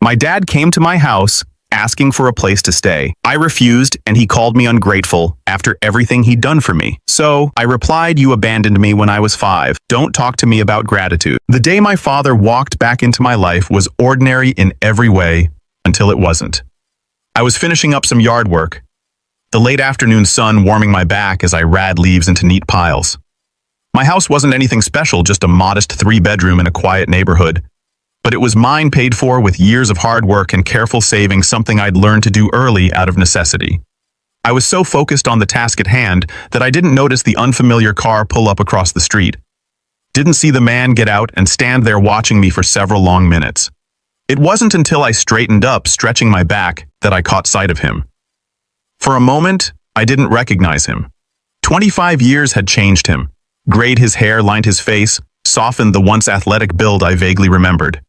My dad came to my house asking for a place to stay. I refused, and he called me ungrateful after everything he'd done for me. So I replied, "You abandoned me when I was 5. Don't talk to me about gratitude." The day my father walked back into my life was ordinary in every way until it wasn't. I was finishing up some yard work, the late afternoon sun warming my back as I rad leaves into neat piles. My house wasn't anything special, just a modest 3-bedroom in a quiet neighborhood. But it was mine, paid for with years of hard work and careful saving, something I'd learned to do early out of necessity. I was so focused on the task at hand that I didn't notice the unfamiliar car pull up across the street. Didn't see the man get out and stand there watching me for several long minutes. It wasn't until I straightened up, stretching my back, that I caught sight of him. For a moment, I didn't recognize him. 25 years had changed him. Grayed his hair, lined his face, softened the once athletic build I vaguely remembered.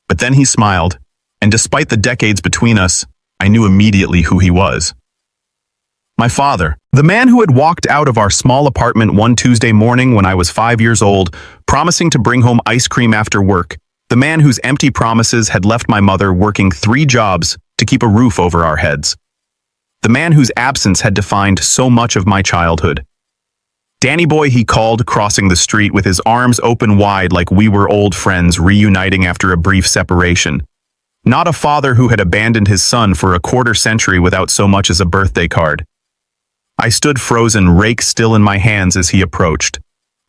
But then he smiled, and despite the decades between us, I knew immediately who he was. My father, the man who had walked out of our small apartment one Tuesday morning when I was 5 years old, promising to bring home ice cream after work, the man whose empty promises had left my mother working 3 jobs to keep a roof over our heads. The man whose absence had defined so much of my childhood. Danny Boy, he called, crossing the street with his arms open wide like we were old friends reuniting after a brief separation. Not a father who had abandoned his son for a quarter century without so much as a birthday card. I stood frozen, rake still in my hands as he approached.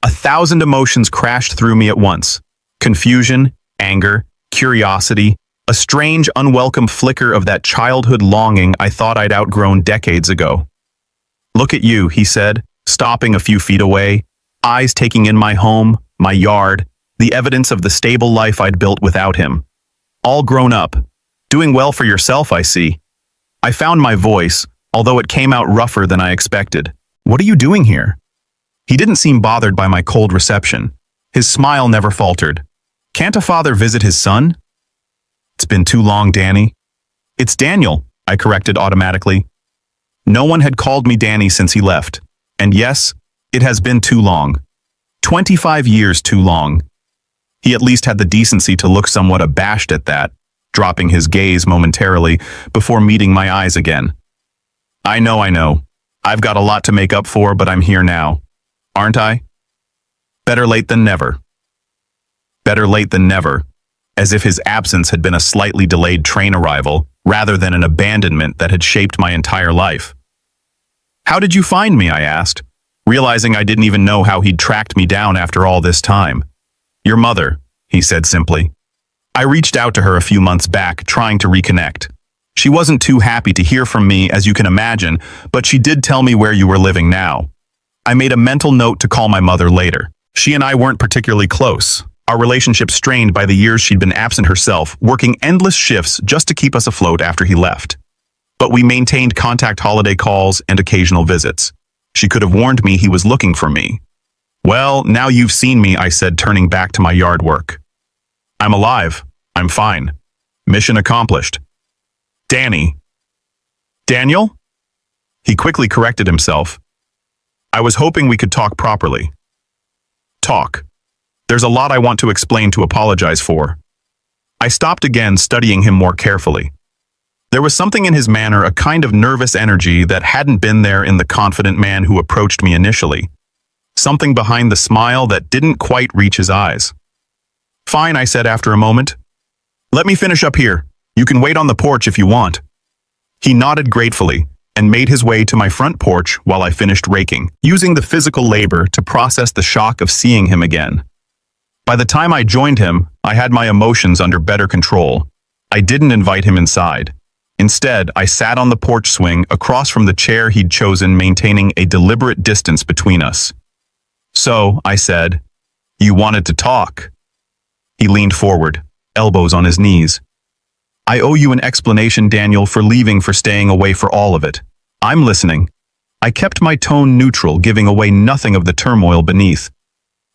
1,000 emotions crashed through me at once. Confusion, anger, curiosity, a strange, unwelcome flicker of that childhood longing I thought I'd outgrown decades ago. "Look at you," he said, stopping a few feet away, eyes taking in my home, my yard, the evidence of the stable life I'd built without him. All grown up. Doing well for yourself, I see. I found my voice, although it came out rougher than I expected. "What are you doing here?" He didn't seem bothered by my cold reception. His smile never faltered. "Can't a father visit his son?" "It's been too long, Danny." "It's Daniel," I corrected automatically. No one had called me Danny since he left. And yes, it has been too long. 25 years too long. He at least had the decency to look somewhat abashed at that, dropping his gaze momentarily before meeting my eyes again. I know. I've got a lot to make up for, but I'm here now. Aren't I? Better late than never. Better late than never, as if his absence had been a slightly delayed train arrival, rather than an abandonment that had shaped my entire life. "How did you find me?" I asked, realizing I didn't even know how he'd tracked me down after all this time. "Your mother," he said simply. I reached out to her a few months back, trying to reconnect. She wasn't too happy to hear from me, as you can imagine, but she did tell me where you were living now. I made a mental note to call my mother later. She and I weren't particularly close, our relationship strained by the years she'd been absent herself, working endless shifts just to keep us afloat after he left. But we maintained contact, holiday calls, and occasional visits. She could have warned me he was looking for me. "Well, now you've seen me," I said, turning back to my yard work. "I'm alive. I'm fine. Mission accomplished." "Danny." "Daniel?" He quickly corrected himself. "I was hoping we could talk properly." "Talk. There's a lot I want to explain, to apologize for." I stopped again, studying him more carefully. There was something in his manner, a kind of nervous energy that hadn't been there in the confident man who approached me initially. Something behind the smile that didn't quite reach his eyes. "Fine," I said after a moment. "Let me finish up here. You can wait on the porch if you want." He nodded gratefully and made his way to my front porch while I finished raking, using the physical labor to process the shock of seeing him again. By the time I joined him, I had my emotions under better control. I didn't invite him inside. Instead, I sat on the porch swing across from the chair he'd chosen, maintaining a deliberate distance between us. "So," I said, "you wanted to talk." He leaned forward, elbows on his knees. "I owe you an explanation, Daniel, for leaving, for staying away, for all of it. I'm listening." I kept my tone neutral, giving away nothing of the turmoil beneath.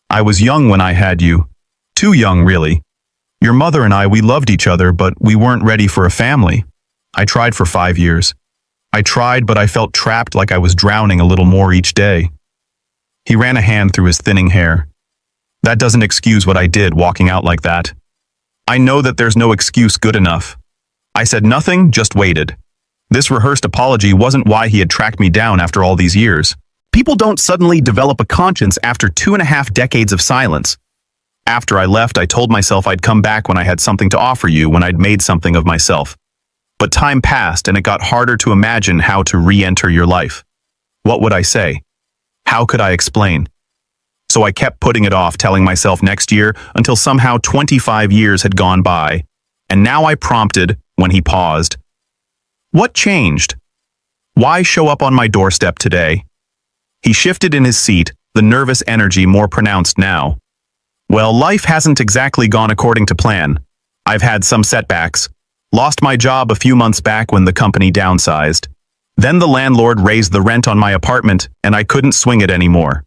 "I was young when I had you. Too young, really. Your mother and I, we loved each other, but we weren't ready for a family. I tried for 5 years. I tried, but I felt trapped, like I was drowning a little more each day." He ran a hand through his thinning hair. "That doesn't excuse what I did, walking out like that. I know that there's no excuse good enough, I said nothing, just waited. This rehearsed apology wasn't why he had tracked me down after all these years. People don't suddenly develop a conscience after 2.5 decades of silence. After I left, I told myself I'd come back when I had something to offer you, when I'd made something of myself. But time passed and it got harder to imagine how to re-enter your life. What would I say? How could I explain? So I kept putting it off, telling myself next year, until somehow 25 years had gone by. And now I prompted, when he paused. What changed? Why show up on my doorstep today? He shifted in his seat, the nervous energy more pronounced now. Well, life hasn't exactly gone according to plan. I've had some setbacks. Lost my job a few months back when the company downsized. Then the landlord raised the rent on my apartment and I couldn't swing it anymore.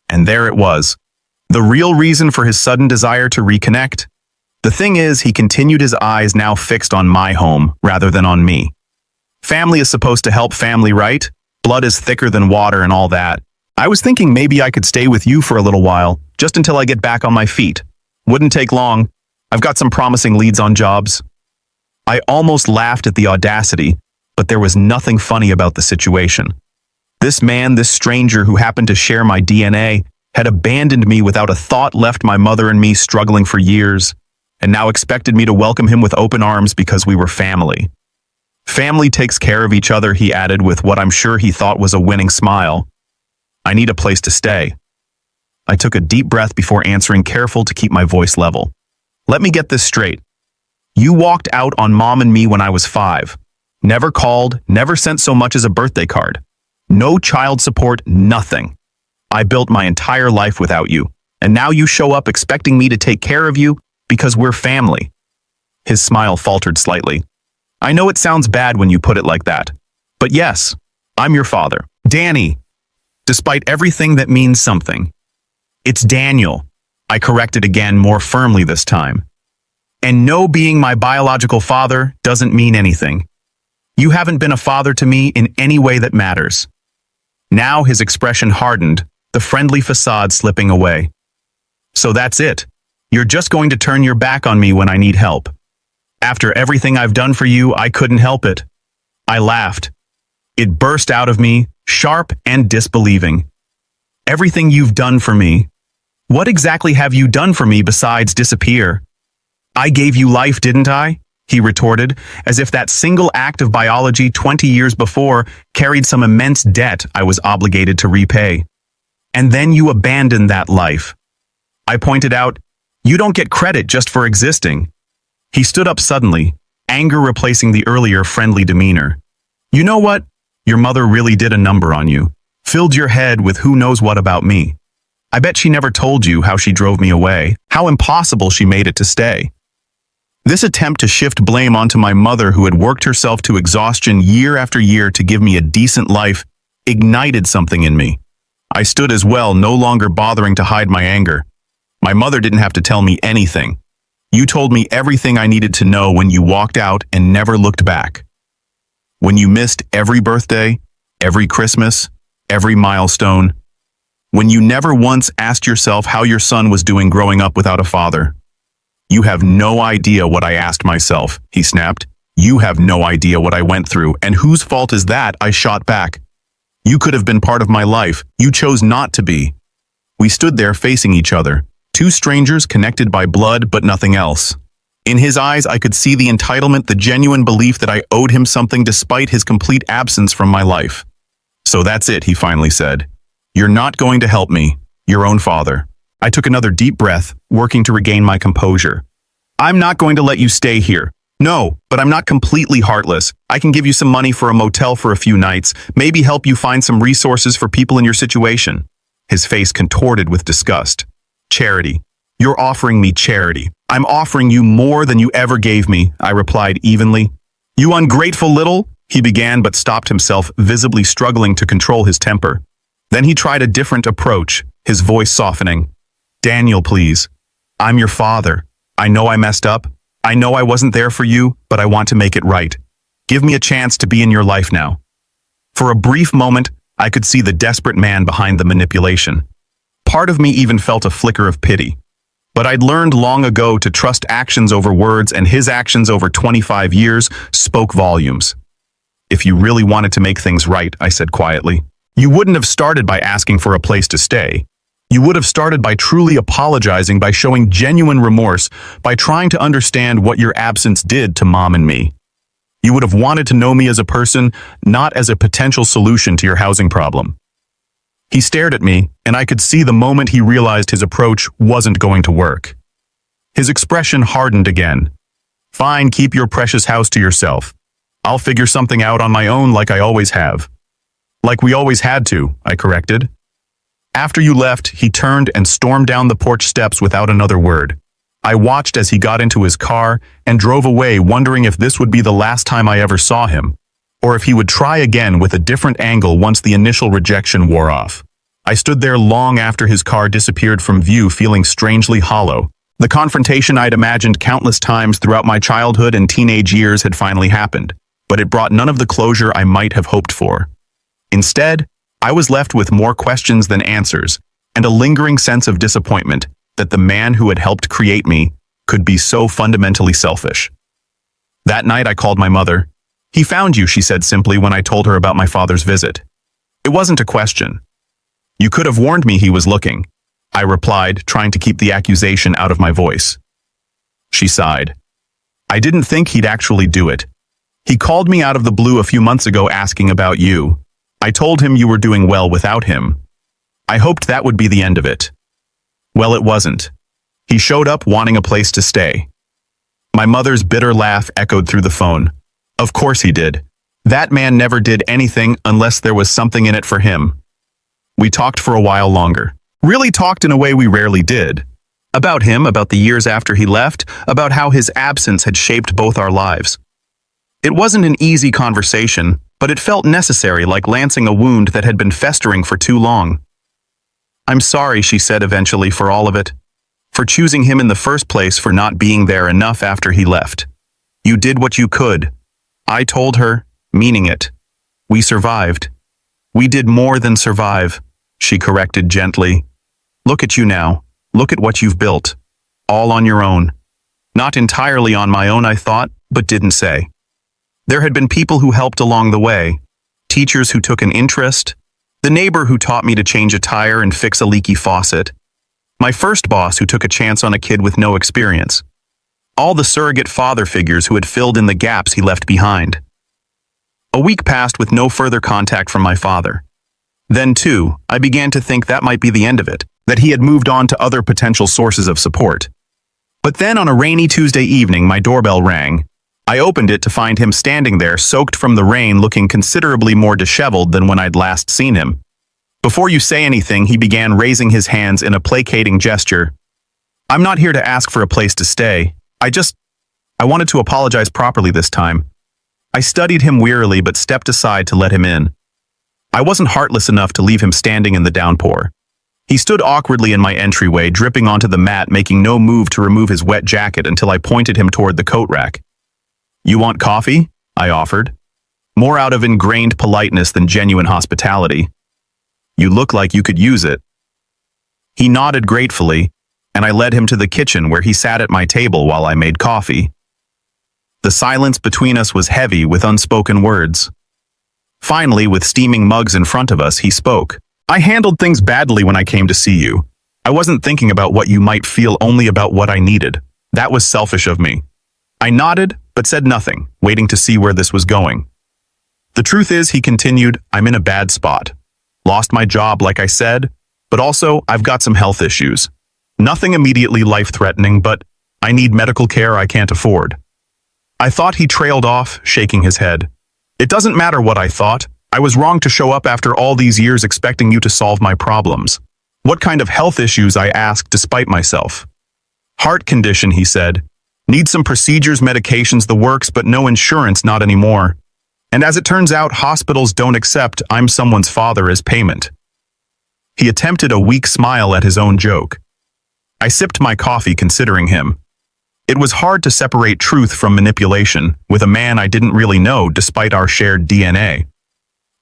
And there it was. The real reason for his sudden desire to reconnect? The thing is, he continued, his eyes now fixed on my home rather than on me. Family is supposed to help family, right? Blood is thicker than water and all that. I was thinking maybe I could stay with you for a little while, just until I get back on my feet. Wouldn't take long. I've got some promising leads on jobs. I almost laughed at the audacity, but there was nothing funny about the situation. This man, this stranger who happened to share my DNA, had abandoned me without a thought, left my mother and me struggling for years, and now expected me to welcome him with open arms because we were family. Family takes care of each other, he added with what I'm sure he thought was a winning smile. I need a place to stay. I took a deep breath before answering, careful to keep my voice level. Let me get this straight. You walked out on Mom and me when I was 5. Never called, never sent so much as a birthday card. No child support, nothing. I built my entire life without you, and now you show up expecting me to take care of you because we're family. His smile faltered slightly. I know it sounds bad when you put it like that, but yes, I'm your father. Danny. Despite everything that means something. It's Daniel. I corrected again, more firmly this time. And no, being my biological father doesn't mean anything. You haven't been a father to me in any way that matters. Now his expression hardened, the friendly facade slipping away. So that's it. You're just going to turn your back on me when I need help. After everything I've done for you, I couldn't help it. I laughed. It burst out of me, sharp and disbelieving. Everything you've done for me. What exactly have you done for me besides disappear? I gave you life, didn't I? He retorted, as if that single act of biology 20 years before carried some immense debt I was obligated to repay. And then you abandoned that life. I pointed out, you don't get credit just for existing. He stood up suddenly, anger replacing the earlier friendly demeanor. You know what? Your mother really did a number on you. Filled your head with who knows what about me. I bet she never told you how she drove me away, how impossible she made it to stay. This attempt to shift blame onto my mother, who had worked herself to exhaustion year after year to give me a decent life, ignited something in me. I stood as well, no longer bothering to hide my anger. My mother didn't have to tell me anything. You told me everything I needed to know when you walked out and never looked back. When you missed every birthday, every Christmas, every milestone. When you never once asked yourself how your son was doing growing up without a father. You have no idea what I asked myself, he snapped. You have no idea what I went through, and whose fault is that? I shot back. You could have been part of my life. You chose not to be. We stood there facing each other, two strangers connected by blood but nothing else. In his eyes, I could see the entitlement, the genuine belief that I owed him something despite his complete absence from my life. So that's it, he finally said. You're not going to help me, your own father. I took another deep breath, working to regain my composure. I'm not going to let you stay here. No, but I'm not completely heartless. I can give you some money for a motel for a few nights, maybe help you find some resources for people in your situation. His face contorted with disgust. Charity. You're offering me charity. I'm offering you more than you ever gave me, I replied evenly. You ungrateful little, he began but stopped himself, visibly struggling to control his temper. Then he tried a different approach, his voice softening. Daniel, please. I'm your father. I know I messed up. I know I wasn't there for you, but I want to make it right. Give me a chance to be in your life now. For a brief moment, I could see the desperate man behind the manipulation. Part of me even felt a flicker of pity. But I'd learned long ago to trust actions over words, and his actions over 25 years spoke volumes. If you really wanted to make things right, I said quietly, you wouldn't have started by asking for a place to stay. You would have started by truly apologizing, by showing genuine remorse, by trying to understand what your absence did to Mom and me. You would have wanted to know me as a person, not as a potential solution to your housing problem. He stared at me, and I could see the moment he realized his approach wasn't going to work. His expression hardened again. Fine, keep your precious house to yourself. I'll figure something out on my own like I always have. Like we always had to, I corrected. After you left, he turned and stormed down the porch steps without another word. I watched as he got into his car and drove away, wondering if this would be the last time I ever saw him, or if he would try again with a different angle once the initial rejection wore off. I stood there long after his car disappeared from view, feeling strangely hollow. The confrontation I'd imagined countless times throughout my childhood and teenage years had finally happened, but it brought none of the closure I might have hoped for. Instead, I was left with more questions than answers, and a lingering sense of disappointment that the man who had helped create me could be so fundamentally selfish. That night I called my mother. He found you, she said simply when I told her about my father's visit. It wasn't a question. You could have warned me he was looking, I replied, trying to keep the accusation out of my voice. She sighed. I didn't think he'd actually do it. He called me out of the blue a few months ago asking about you. I told him you were doing well without him. I hoped that would be the end of it. Well, it wasn't. He showed up wanting a place to stay. My mother's bitter laugh echoed through the phone. Of course he did. That man never did anything unless there was something in it for him. We talked for a while longer. Really talked in a way we rarely did. About him, about the years after he left, about how his absence had shaped both our lives. It wasn't an easy conversation, but it felt necessary, like lancing a wound that had been festering for too long. I'm sorry, she said eventually, for all of it. For choosing him in the first place, for not being there enough after he left. You did what you could. I told her, meaning it. We survived. We did more than survive, she corrected gently. Look at you now. Look at what you've built. All on your own. Not entirely on my own, I thought, but didn't say. There had been people who helped along the way. Teachers who took an interest. The neighbor who taught me to change a tire and fix a leaky faucet. My first boss who took a chance on a kid with no experience. All the surrogate father figures who had filled in the gaps he left behind. A week passed with no further contact from my father. Then, too, I began to think that might be the end of it, that he had moved on to other potential sources of support. But then on a rainy Tuesday evening, my doorbell rang. I opened it to find him standing there, soaked from the rain, looking considerably more disheveled than when I'd last seen him. Before you say anything, he began raising his hands in a placating gesture. I'm not here to ask for a place to stay. I wanted to apologize properly this time. I studied him wearily but stepped aside to let him in. I wasn't heartless enough to leave him standing in the downpour. He stood awkwardly in my entryway, dripping onto the mat, making no move to remove his wet jacket until I pointed him toward the coat rack. You want coffee? I offered, more out of ingrained politeness than genuine hospitality. You look like you could use it. He nodded gratefully, and I led him to the kitchen where he sat at my table while I made coffee. The silence between us was heavy with unspoken words. Finally, with steaming mugs in front of us, he spoke. I handled things badly when I came to see you. I wasn't thinking about what you might feel, only about what I needed. That was selfish of me. I nodded, but said nothing, waiting to see where this was going. The truth is, he continued, I'm in a bad spot. Lost my job, like I said, but also I've got some health issues. Nothing immediately life-threatening, but I need medical care I can't afford. I thought he trailed off, shaking his head. It doesn't matter what I thought. I was wrong to show up after all these years expecting you to solve my problems. What kind of health issues, I asked, despite myself. Heart condition, he said. Need some procedures, medications, the works, but no insurance, not anymore. And as it turns out, hospitals don't accept I'm someone's father as payment. He attempted a weak smile at his own joke. I sipped my coffee, considering him. It was hard to separate truth from manipulation with a man I didn't really know despite our shared DNA.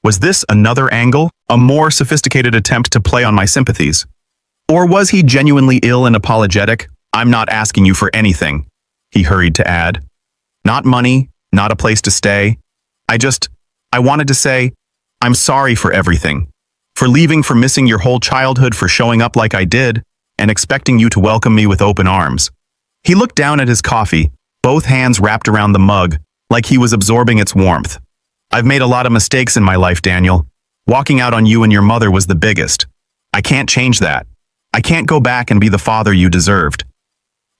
Was this another angle, a more sophisticated attempt to play on my sympathies? Or was he genuinely ill and apologetic? I'm not asking you for anything, he hurried to add. Not money, not a place to stay. I wanted to say, I'm sorry for everything. For leaving, for missing your whole childhood, for showing up like I did, and expecting you to welcome me with open arms. He looked down at his coffee, both hands wrapped around the mug, like he was absorbing its warmth. I've made a lot of mistakes in my life, Daniel. Walking out on you and your mother was the biggest. I can't change that. I can't go back and be the father you deserved.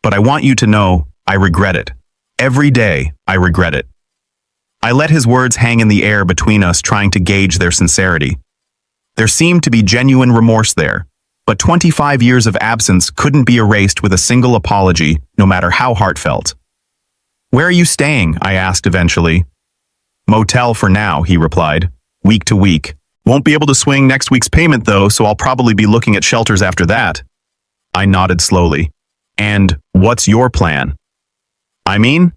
But I want you to know, I regret it. Every day, I regret it. I let his words hang in the air between us, trying to gauge their sincerity. There seemed to be genuine remorse there, but 25 years of absence couldn't be erased with a single apology, no matter how heartfelt. Where are you staying? I asked eventually. Motel for now, he replied. Week to week. Won't be able to swing next week's payment though, so I'll probably be looking at shelters after that. I nodded slowly. And what's your plan? I mean?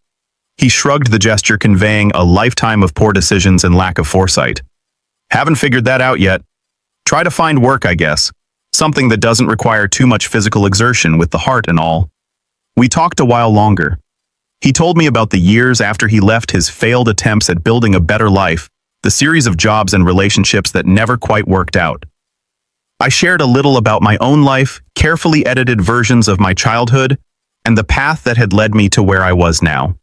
He shrugged, the gesture conveying a lifetime of poor decisions and lack of foresight. Haven't figured that out yet. Try to find work, I guess. Something that doesn't require too much physical exertion with the heart and all. We talked a while longer. He told me about the years after he left, his failed attempts at building a better life, the series of jobs and relationships that never quite worked out. I shared a little about my own life, carefully edited versions of my childhood, and the path that had led me to where I was now.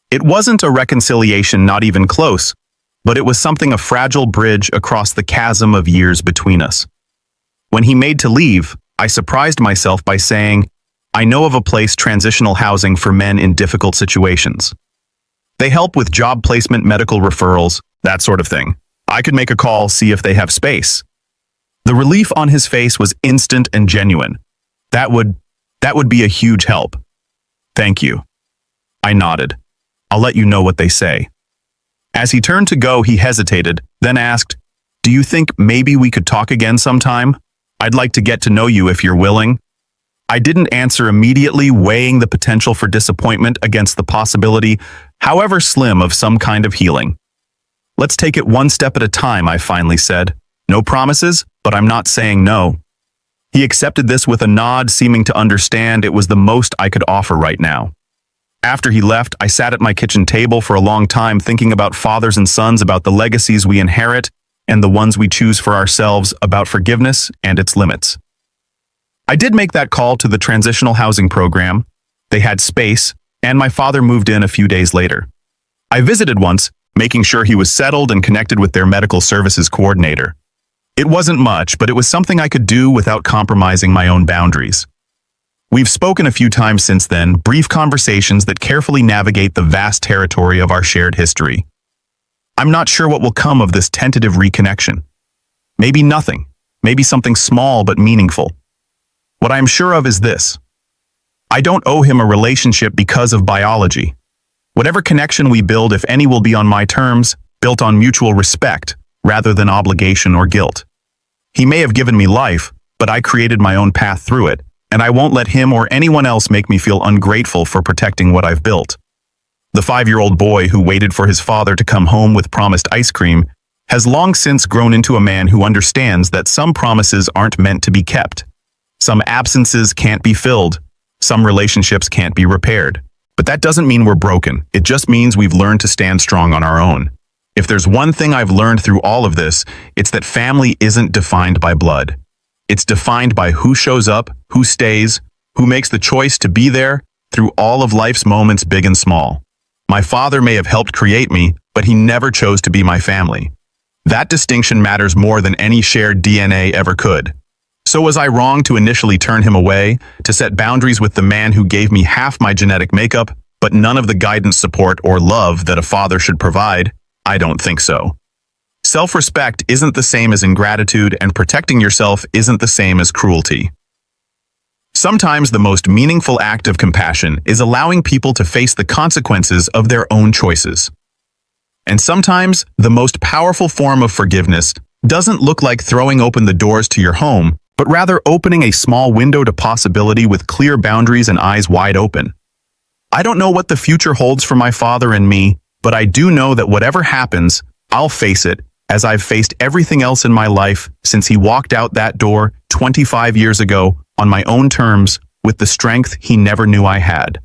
It wasn't a reconciliation, not even close, but it was something, a fragile bridge across the chasm of years between us. When he made to leave, I surprised myself by saying, I know of a place, transitional housing for men in difficult situations. They help with job placement, medical referrals, that sort of thing. I could make a call, see if they have space. The relief on his face was instant and genuine. That would be a huge help. Thank you. I nodded. I'll let you know what they say. As he turned to go, he hesitated, then asked, Do you think maybe we could talk again sometime? I'd like to get to know you if you're willing. I didn't answer immediately, weighing the potential for disappointment against the possibility, however slim, of some kind of healing. Let's take it one step at a time, I finally said. No promises, but I'm not saying no. He accepted this with a nod, seeming to understand it was the most I could offer right now. After he left, I sat at my kitchen table for a long time, thinking about fathers and sons, about the legacies we inherit and the ones we choose for ourselves, about forgiveness and its limits. I did make that call to the transitional housing program. They had space, and my father moved in a few days later. I visited once, making sure he was settled, and connected with their medical services coordinator. It wasn't much, but it was something I could do without compromising my own boundaries. We've spoken a few times since then, brief conversations that carefully navigate the vast territory of our shared history. I'm not sure what will come of this tentative reconnection. Maybe nothing, maybe something small but meaningful. What I am sure of is this. I don't owe him a relationship because of biology. Whatever connection we build, if any, will be on my terms, built on mutual respect, rather than obligation or guilt. He may have given me life, but I created my own path through it, and I won't let him or anyone else make me feel ungrateful for protecting what I've built. The 5-year-old boy who waited for his father to come home with promised ice cream has long since grown into a man who understands that some promises aren't meant to be kept. Some absences can't be filled. Some relationships can't be repaired. But that doesn't mean we're broken. It just means we've learned to stand strong on our own. If there's one thing I've learned through all of this, it's that family isn't defined by blood. It's defined by who shows up, who stays, who makes the choice to be there through all of life's moments, big and small. My father may have helped create me, but he never chose to be my family. That distinction matters more than any shared DNA ever could. So was I wrong to initially turn him away, to set boundaries with the man who gave me half my genetic makeup, but none of the guidance, support, or love that a father should provide? I don't think so. Self-respect isn't the same as ingratitude, and protecting yourself isn't the same as cruelty. Sometimes the most meaningful act of compassion is allowing people to face the consequences of their own choices. And sometimes the most powerful form of forgiveness doesn't look like throwing open the doors to your home, but rather opening a small window to possibility with clear boundaries and eyes wide open. I don't know what the future holds for my father and me, but I do know that whatever happens, I'll face it, as I've faced everything else in my life since he walked out that door 25 years ago, on my own terms, with the strength he never knew I had.